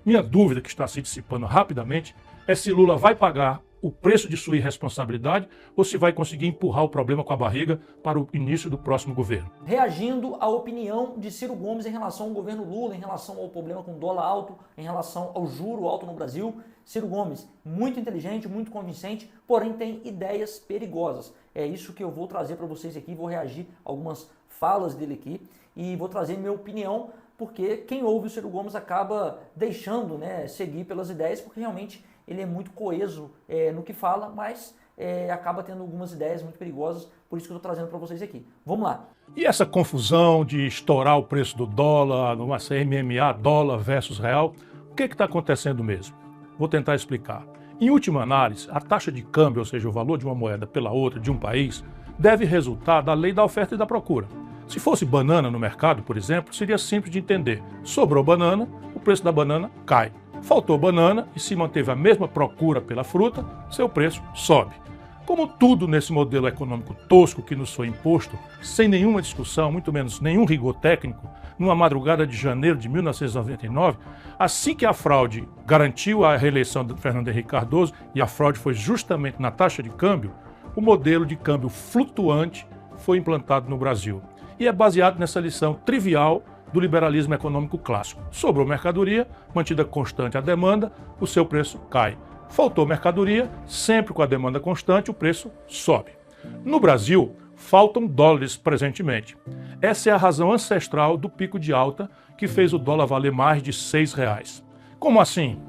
Minha dúvida, que está se dissipando rapidamente, é se Lula vai pagar o preço de sua irresponsabilidade ou se vai conseguir empurrar o problema com a barriga para o início do próximo governo. Reagindo à opinião de Ciro Gomes em relação ao governo Lula, em relação ao problema com o dólar alto, em relação ao juro alto no Brasil, Ciro Gomes, muito inteligente, muito convincente, porém tem ideias perigosas. É isso que eu vou trazer para vocês aqui, vou reagir a algumas falas dele aqui e vou trazer minha opinião, porque quem ouve o Ciro Gomes acaba deixando, né, seguir pelas ideias, porque realmente ele é muito coeso no que fala, mas acaba tendo algumas ideias muito perigosas, por isso que eu estou trazendo para vocês aqui. Vamos lá. E essa confusão de estourar o preço do dólar, numa MMA, dólar versus real, o que está acontecendo mesmo? Vou tentar explicar. Em última análise, a taxa de câmbio, ou seja, o valor de uma moeda pela outra de um país, deve resultar da lei da oferta e da procura. Se fosse banana no mercado, por exemplo, seria simples de entender. Sobrou banana, o preço da banana cai. Faltou banana e se manteve a mesma procura pela fruta, seu preço sobe. Como tudo nesse modelo econômico tosco que nos foi imposto, sem nenhuma discussão, muito menos nenhum rigor técnico, numa madrugada de janeiro de 1999, assim que a fraude garantiu a reeleição de Fernando Henrique Cardoso, e a fraude foi justamente na taxa de câmbio, o modelo de câmbio flutuante foi implantado no Brasil. E é baseado nessa lição trivial do liberalismo econômico clássico. Sobrou mercadoria, mantida constante a demanda, o seu preço cai. Faltou mercadoria, sempre com a demanda constante, o preço sobe. No Brasil, faltam dólares presentemente. Essa é a razão ancestral do pico de alta que fez o dólar valer mais de R$6. Como assim?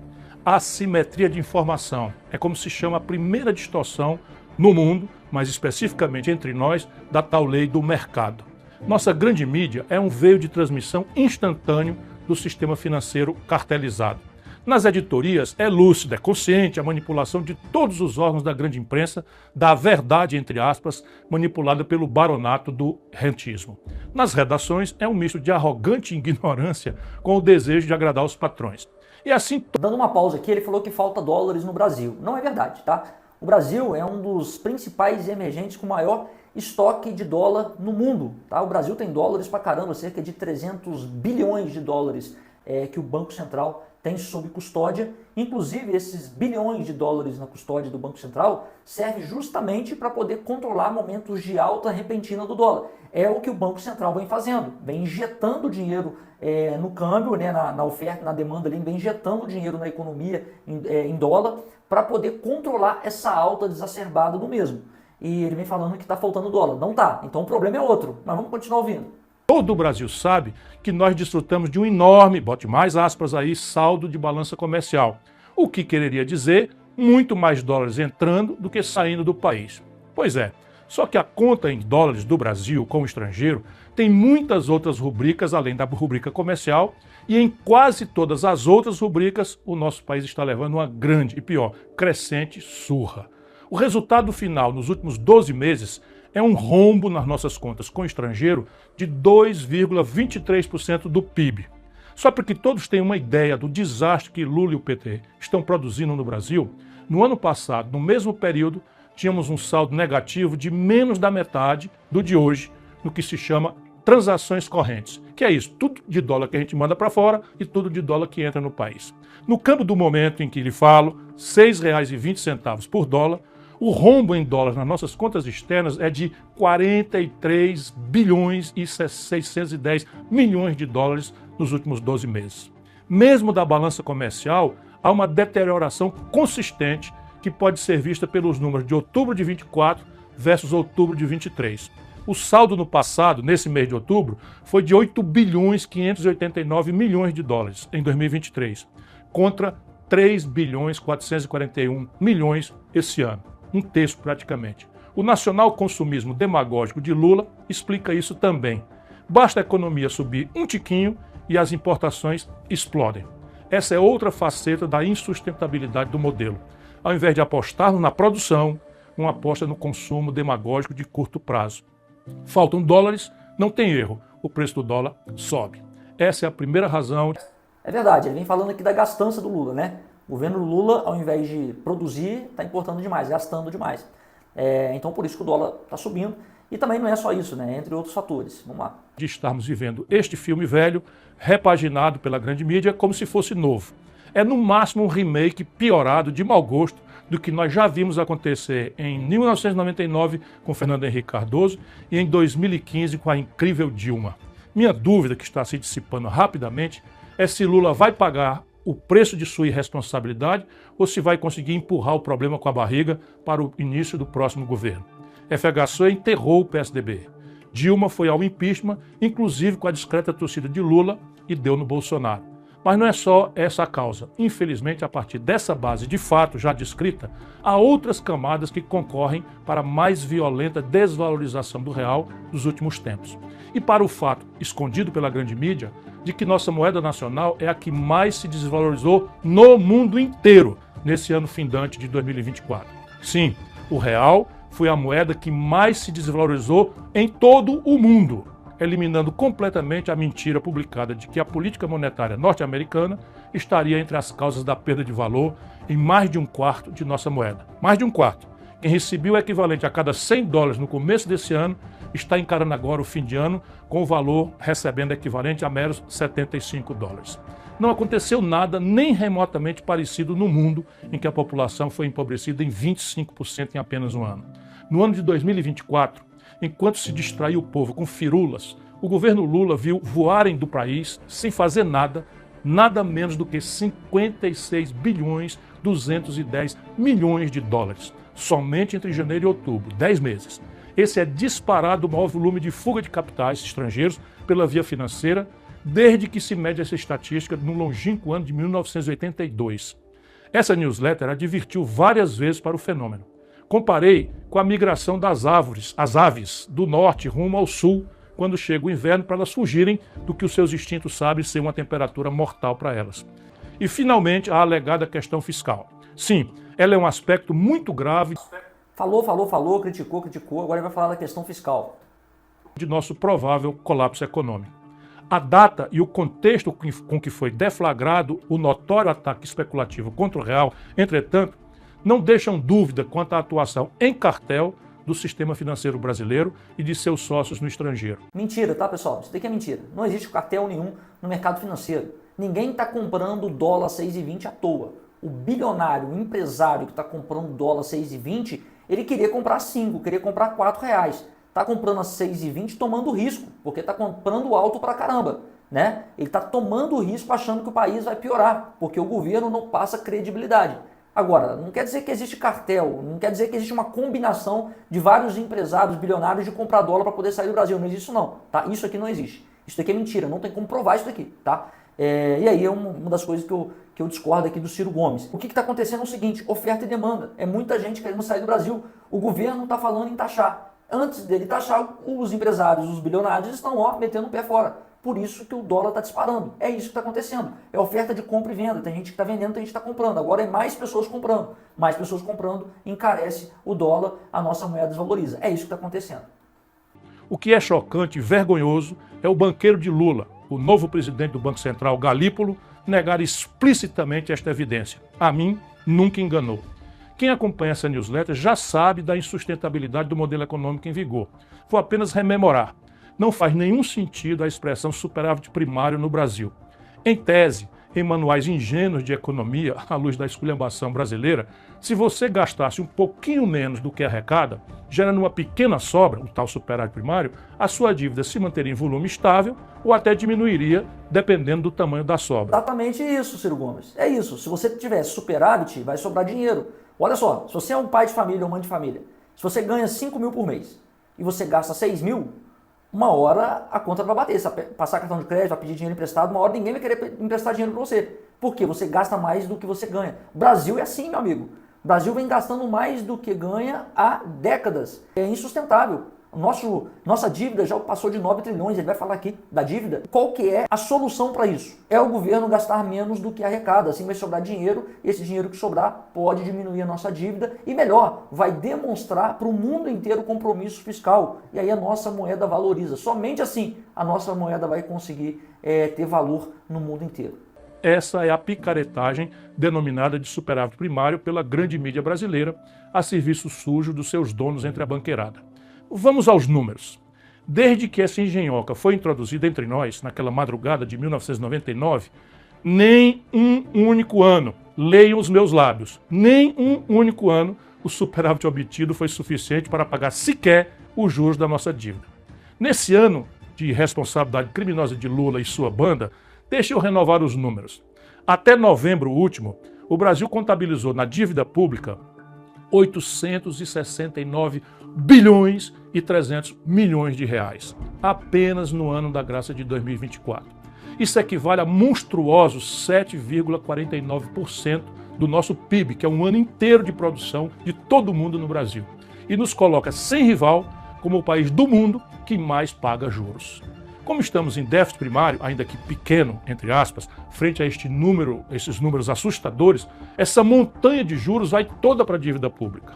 A assimetria de informação é como se chama a primeira distorção no mundo, mas especificamente entre nós, da tal lei do mercado. Nossa grande mídia é um veio de transmissão instantâneo do sistema financeiro cartelizado. Nas editorias é lúcida, é consciente a manipulação de todos os órgãos da grande imprensa da verdade, entre aspas, manipulada pelo baronato do rentismo. Nas redações é um misto de arrogante ignorância com o desejo de agradar os patrões. E assim... Dando uma pausa aqui, ele falou que falta dólares no Brasil. Não é verdade, tá? O Brasil é um dos principais emergentes com maior estoque de dólar no mundo. Tá? O Brasil tem dólares pra caramba, cerca de 300 bilhões de dólares que o Banco Central tem sob custódia. Inclusive, esses bilhões de dólares na custódia do Banco Central serve justamente para poder controlar momentos de alta repentina do dólar. É o que o Banco Central vem fazendo, vem injetando dinheiro no câmbio, né, na oferta, na demanda, vem injetando dinheiro na economia em dólar para poder controlar essa alta exacerbada do mesmo. E ele vem falando que está faltando dólar. Não está. Então o problema é outro. Mas vamos continuar ouvindo. Todo o Brasil sabe que nós desfrutamos de um enorme, bote mais aspas aí, saldo de balança comercial. O que quereria dizer muito mais dólares entrando do que saindo do país. Pois é, só que a conta em dólares do Brasil com o estrangeiro tem muitas outras rubricas além da rubrica comercial e em quase todas as outras rubricas o nosso país está levando uma grande e pior, crescente surra. O resultado final nos últimos 12 meses é um rombo nas nossas contas com o estrangeiro de 2,23% do PIB. Só para que todos tenham uma ideia do desastre que Lula e o PT estão produzindo no Brasil, no ano passado, no mesmo período, tínhamos um saldo negativo de menos da metade do de hoje, no que se chama transações correntes, que é isso, tudo de dólar que a gente manda para fora e tudo de dólar que entra no país. No câmbio do momento em que lhe falo, R$ 6,20 por dólar, o rombo em dólares nas nossas contas externas é de 43 bilhões e 610 milhões de dólares nos últimos 12 meses. Mesmo da balança comercial, há uma deterioração consistente que pode ser vista pelos números de outubro de 24 versus outubro de 23. O saldo no passado, nesse mês de outubro, foi de 8 bilhões 589 milhões de dólares em 2023, contra 3 bilhões 441 milhões esse ano. Um terço praticamente. O nacional-consumismo demagógico de Lula explica isso também. Basta a economia subir um tiquinho e as importações explodem. Essa é outra faceta da insustentabilidade do modelo. Ao invés de apostarmos na produção, uma aposta no consumo demagógico de curto prazo. Faltam dólares, não tem erro, o preço do dólar sobe. Essa é a primeira razão. É verdade, ele vem falando aqui da gastança do Lula, né? O governo Lula, ao invés de produzir, está importando demais, gastando demais. Então, por isso que o dólar está subindo. E também não é só isso, né? Entre outros fatores. Vamos lá. De estarmos vivendo este filme velho, repaginado pela grande mídia, como se fosse novo. É no máximo um remake piorado de mau gosto do que nós já vimos acontecer em 1999 com Fernando Henrique Cardoso e em 2015 com a incrível Dilma. Minha dúvida, que está se dissipando rapidamente, é se Lula vai pagar o preço de sua irresponsabilidade ou se vai conseguir empurrar o problema com a barriga para o início do próximo governo. FHC enterrou o PSDB. Dilma foi ao impeachment, inclusive com a discreta torcida de Lula, e deu no Bolsonaro. Mas não é só essa a causa. Infelizmente, a partir dessa base de fato já descrita, há outras camadas que concorrem para a mais violenta desvalorização do real dos últimos tempos. E para o fato, escondido pela grande mídia, de que nossa moeda nacional é a que mais se desvalorizou no mundo inteiro nesse ano findante de 2024. Sim, o real foi a moeda que mais se desvalorizou em todo o mundo, eliminando completamente a mentira publicada de que a política monetária norte-americana estaria entre as causas da perda de valor em mais de um quarto de nossa moeda. Mais de um quarto. Quem recebeu o equivalente a cada $100 no começo desse ano está encarando agora o fim de ano com o valor recebendo equivalente a meros $75. Não aconteceu nada nem remotamente parecido no mundo em que a população foi empobrecida em 25% em apenas um ano. No ano de 2024, enquanto se distraiu o povo com firulas, o governo Lula viu voarem do país, sem fazer nada, nada menos do que 56,210 bilhões de dólares, somente entre janeiro e outubro, 10 meses. Esse é disparado o maior volume de fuga de capitais estrangeiros pela via financeira, desde que se mede essa estatística no longínquo ano de 1982. Essa newsletter advertiu várias vezes para o fenômeno. Comparei com a migração das aves do norte rumo ao sul, quando chega o inverno, para elas fugirem do que os seus instintos sabem ser uma temperatura mortal para elas. E, finalmente, a alegada questão fiscal. Sim, ela é um aspecto muito grave. Falou, criticou, agora vai falar da questão fiscal. De nosso provável colapso econômico. A data e o contexto com que foi deflagrado o notório ataque especulativo contra o real, entretanto, não deixam dúvida quanto à atuação em cartel do sistema financeiro brasileiro e de seus sócios no estrangeiro. Mentira, tá, pessoal? Isso daqui é mentira. Não existe cartel nenhum no mercado financeiro. Ninguém está comprando dólar 6,20 à toa. O bilionário, o empresário que está comprando dólar 6,20, ele queria comprar 5, queria comprar R$4. Está comprando a 6,20 tomando risco, porque está comprando alto pra caramba, né? Ele está tomando risco achando que o país vai piorar, porque o governo não passa credibilidade. Agora, não quer dizer que existe cartel, não quer dizer que existe uma combinação de vários empresários bilionários de comprar dólar para poder sair do Brasil. Não existe isso não, tá? Isso aqui não existe. Isso daqui é mentira, não tem como provar isso daqui, tá? E aí é uma das coisas que eu discordo aqui do Ciro Gomes. O que está acontecendo é o seguinte, oferta e demanda. É muita gente querendo sair do Brasil. O governo está falando em taxar. Antes dele taxar, os empresários, os bilionários estão metendo o pé fora. Por isso que o dólar está disparando. É isso que está acontecendo. É oferta de compra e venda. Tem gente que está vendendo, tem gente que está comprando. Agora é mais pessoas comprando. Mais pessoas comprando encarece o dólar, a nossa moeda desvaloriza. É isso que está acontecendo. O que é chocante e vergonhoso é o banqueiro de Lula, o novo presidente do Banco Central, Galípolo, negar explicitamente esta evidência. A mim, nunca enganou. Quem acompanha essa newsletter já sabe da insustentabilidade do modelo econômico em vigor. Vou apenas rememorar. Não faz nenhum sentido a expressão superávit primário no Brasil. Em tese, em manuais ingênuos de economia, à luz da esculhambação brasileira, se você gastasse um pouquinho menos do que arrecada, gerando uma pequena sobra, o tal superávit primário, a sua dívida se manteria em volume estável ou até diminuiria, dependendo do tamanho da sobra. Exatamente isso, Ciro Gomes. É isso. Se você tiver superávit, vai sobrar dinheiro. Olha só, se você é um pai de família ou mãe de família, se você ganha 5 mil por mês e você gasta 6 mil, uma hora a conta vai bater. Você vai passar cartão de crédito, vai pedir dinheiro emprestado, uma hora ninguém vai querer emprestar dinheiro para você. Por quê? Você gasta mais do que você ganha. O Brasil é assim, meu amigo. O Brasil vem gastando mais do que ganha há décadas. É insustentável. Nossa dívida já passou de 9 trilhões, ele vai falar aqui da dívida. Qual que é a solução para isso? É o governo gastar menos do que arrecada, assim vai sobrar dinheiro, e esse dinheiro que sobrar pode diminuir a nossa dívida e melhor, vai demonstrar para o mundo inteiro o compromisso fiscal, e aí a nossa moeda valoriza. Somente assim a nossa moeda vai conseguir ter valor no mundo inteiro. Essa é a picaretagem denominada de superávit primário pela grande mídia brasileira a serviço sujo dos seus donos entre a banqueirada. Vamos aos números. Desde que essa engenhoca foi introduzida entre nós, naquela madrugada de 1999, Nem um único ano, leiam os meus lábios, nem um único ano o superávit obtido foi suficiente para pagar sequer os juros da nossa dívida. Nesse ano de responsabilidade criminosa de Lula e sua banda, deixe eu renovar os números. Até novembro último, o Brasil contabilizou na dívida pública 869 bilhões e 300 milhões de reais, apenas no ano da graça de 2024. Isso equivale a monstruosos 7,49% do nosso PIB, que é um ano inteiro de produção de todo mundo no Brasil, e nos coloca sem rival como o país do mundo que mais paga juros. Como estamos em déficit primário, ainda que pequeno, entre aspas, frente a esses números assustadores, essa montanha de juros vai toda para a dívida pública.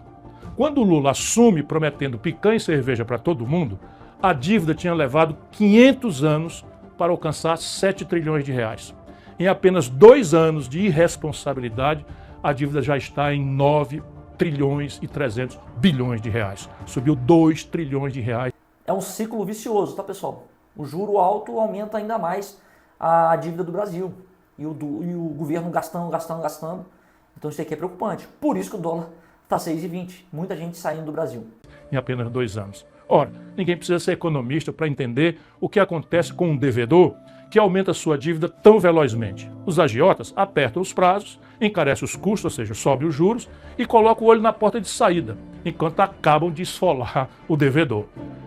Quando o Lula assume prometendo picanha e cerveja para todo mundo, a dívida tinha levado 500 anos para alcançar 7 trilhões de reais. Em apenas 2 anos de irresponsabilidade, a dívida já está em 9 trilhões e 300 bilhões de reais. Subiu 2 trilhões de reais. É um ciclo vicioso, tá, pessoal? O juro alto aumenta ainda mais a dívida do Brasil. E o governo gastando. Então isso aqui é preocupante. Por isso que o dólar está 6,20. Muita gente saindo do Brasil. Em apenas 2 anos. Ora, ninguém precisa ser economista para entender o que acontece com um devedor que aumenta sua dívida tão velozmente. Os agiotas apertam os prazos, encarecem os custos, ou seja, sobe os juros, e colocam o olho na porta de saída, enquanto acabam de esfolar o devedor.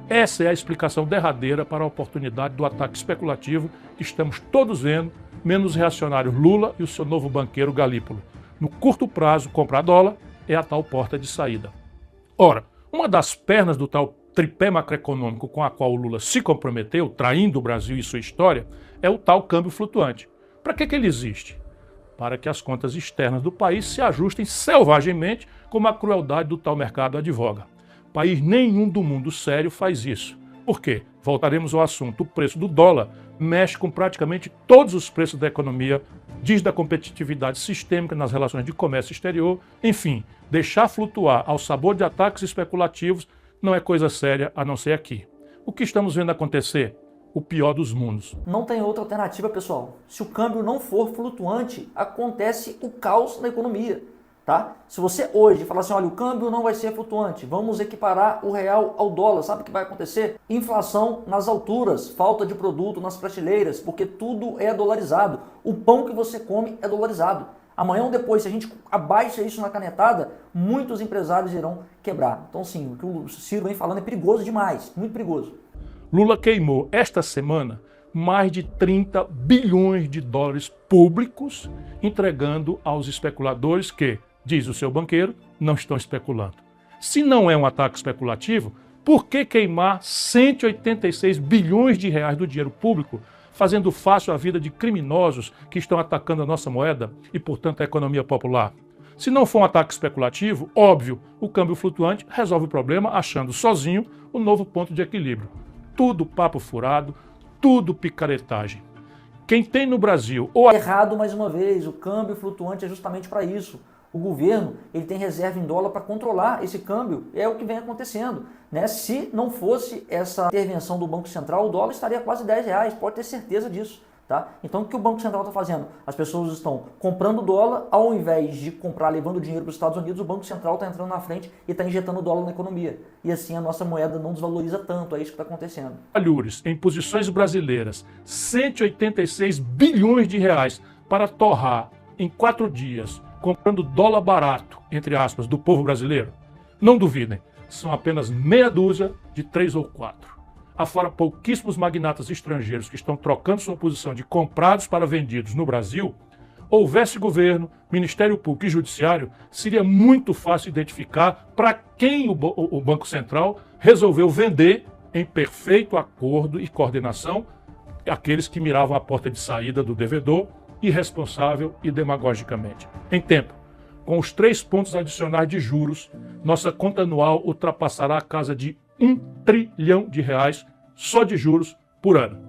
Essa é a explicação derradeira para a oportunidade do ataque especulativo que estamos todos vendo, menos os reacionários Lula e o seu novo banqueiro Galípolo. No curto prazo, comprar dólar é a tal porta de saída. Ora, uma das pernas do tal tripé macroeconômico com a qual o Lula se comprometeu, traindo o Brasil e sua história, é o tal câmbio flutuante. Para que ele existe? Para que as contas externas do país se ajustem selvagemente como a crueldade do tal mercado advoga. País nenhum do mundo sério faz isso. Por quê? Voltaremos ao assunto. O preço do dólar mexe com praticamente todos os preços da economia, diz da competitividade sistêmica nas relações de comércio exterior. Enfim, deixar flutuar ao sabor de ataques especulativos não é coisa séria a não ser aqui. O que estamos vendo acontecer? O pior dos mundos. Não tem outra alternativa, pessoal. Se o câmbio não for flutuante, acontece o caos na economia. Tá? Se você hoje falar assim, olha, o câmbio não vai ser flutuante, vamos equiparar o real ao dólar, sabe o que vai acontecer? Inflação nas alturas, falta de produto nas prateleiras, porque tudo é dolarizado. O pão que você come é dolarizado. Amanhã ou depois, se a gente abaixa isso na canetada, muitos empresários irão quebrar. Então, sim, o que o Ciro vem falando é perigoso demais, muito perigoso. Lula queimou esta semana mais de 30 bilhões de dólares públicos, entregando aos especuladores que, diz o seu banqueiro, não estão especulando. Se não é um ataque especulativo, por que queimar 186 bilhões de reais do dinheiro público, fazendo fácil a vida de criminosos que estão atacando a nossa moeda e, portanto, a economia popular? Se não for um ataque especulativo, óbvio, o câmbio flutuante resolve o problema achando sozinho o novo ponto de equilíbrio. Tudo papo furado, tudo picaretagem. Quem tem no Brasil... Errado mais uma vez, o câmbio flutuante é justamente para isso. O governo ele tem reserva em dólar para controlar esse câmbio, é o que vem acontecendo. Né? Se não fosse essa intervenção do Banco Central, o dólar estaria quase R$10, pode ter certeza disso. Tá? Então o que o Banco Central está fazendo? As pessoas estão comprando dólar, ao invés de comprar levando dinheiro para os Estados Unidos, o Banco Central está entrando na frente e está injetando dólar na economia. E assim a nossa moeda não desvaloriza tanto, é isso que está acontecendo. Alhures em posições brasileiras, 186 bilhões de reais para torrar em 4 dias, comprando dólar barato, entre aspas, do povo brasileiro. Não duvidem, são apenas meia dúzia de 3 ou 4. Afora pouquíssimos magnatas estrangeiros que estão trocando sua posição de comprados para vendidos no Brasil, houvesse governo, Ministério Público e Judiciário, seria muito fácil identificar para quem o Banco Central resolveu vender em perfeito acordo e coordenação aqueles que miravam a porta de saída do devedor, irresponsável e demagogicamente. Em tempo, com os 3 pontos adicionais de juros, nossa conta anual ultrapassará a casa de 1 trilhão de reais só de juros por ano.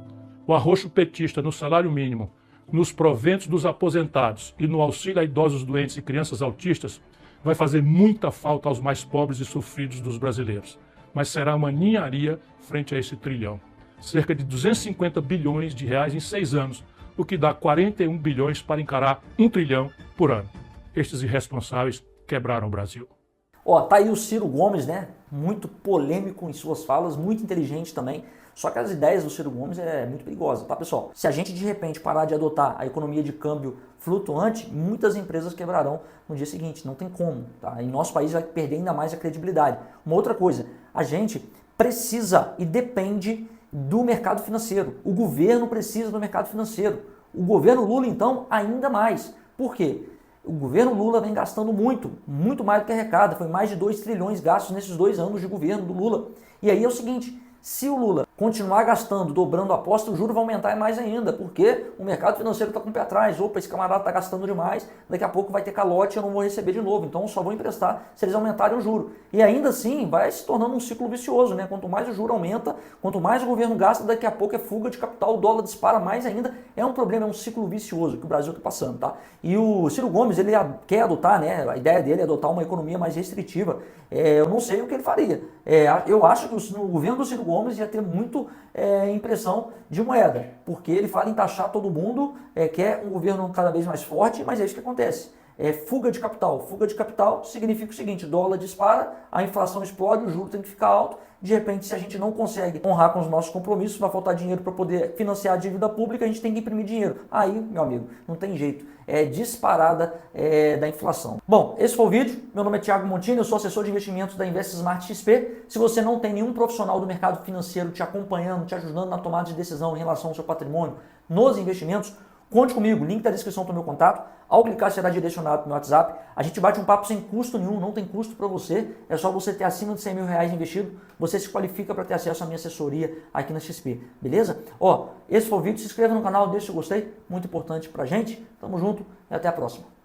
O arroxo petista no salário mínimo, nos proventos dos aposentados e no auxílio a idosos doentes e crianças autistas vai fazer muita falta aos mais pobres e sofridos dos brasileiros. Mas será uma ninharia frente a esse trilhão. Cerca de 250 bilhões de reais em 6 anos, o que dá 41 bilhões para encarar 1 trilhão por ano. Estes irresponsáveis quebraram o Brasil. Ó, tá aí o Ciro Gomes, né? Muito polêmico em suas falas, muito inteligente também. Só que as ideias do Ciro Gomes é muito perigosa, tá, pessoal? Se a gente de repente parar de adotar a economia de câmbio flutuante, muitas empresas quebrarão no dia seguinte. Não tem como, tá? E nosso país vai perder ainda mais a credibilidade. Uma outra coisa, a gente precisa e depende do mercado financeiro. O governo precisa do mercado financeiro. O governo Lula, então, ainda mais. Por quê? O governo Lula vem gastando muito mais do que arrecada. Foi mais de 2 trilhões gastos nesses 2 anos de governo do Lula. E aí é o seguinte, se o Lula continuar gastando, dobrando a aposta, o juro vai aumentar mais ainda, porque o mercado financeiro está com o pé atrás. Opa, esse camarada está gastando demais, daqui a pouco vai ter calote e eu não vou receber de novo, então eu só vou emprestar se eles aumentarem o juro. E ainda assim vai se tornando um ciclo vicioso, né? Quanto mais o juro aumenta, quanto mais o governo gasta, daqui a pouco é fuga de capital, o dólar dispara mais ainda. É um problema, é um ciclo vicioso que o Brasil está passando, tá? E o Ciro Gomes, ele quer adotar, né? A ideia dele é adotar uma economia mais restritiva. Eu não sei o que ele faria. Eu acho que o governo do Ciro Gomes ia ter muito impressão de moeda, porque ele fala em taxar todo mundo, quer um governo cada vez mais forte, mas é isso que acontece. Fuga de capital. Fuga de capital significa o seguinte, o dólar dispara, a inflação explode, o juro tem que ficar alto, de repente se a gente não consegue honrar com os nossos compromissos, vai faltar dinheiro para poder financiar a dívida pública, a gente tem que imprimir dinheiro. Aí, meu amigo, não tem jeito, é disparada da inflação. Bom, esse foi o vídeo, meu nome é Thiago Montini, eu sou assessor de investimentos da Invest Smart XP. Se você não tem nenhum profissional do mercado financeiro te acompanhando, te ajudando na tomada de decisão em relação ao seu patrimônio, nos investimentos, conte comigo, link da descrição do meu contato. Ao clicar será direcionado para o meu WhatsApp. A gente bate um papo sem custo nenhum, não tem custo para você. É só você ter acima de 100 mil reais investido. Você se qualifica para ter acesso à minha assessoria aqui na XP, beleza? Ó, esse foi o vídeo, se inscreva no canal, deixa o seu gostei, muito importante para a gente. Tamo junto e até a próxima.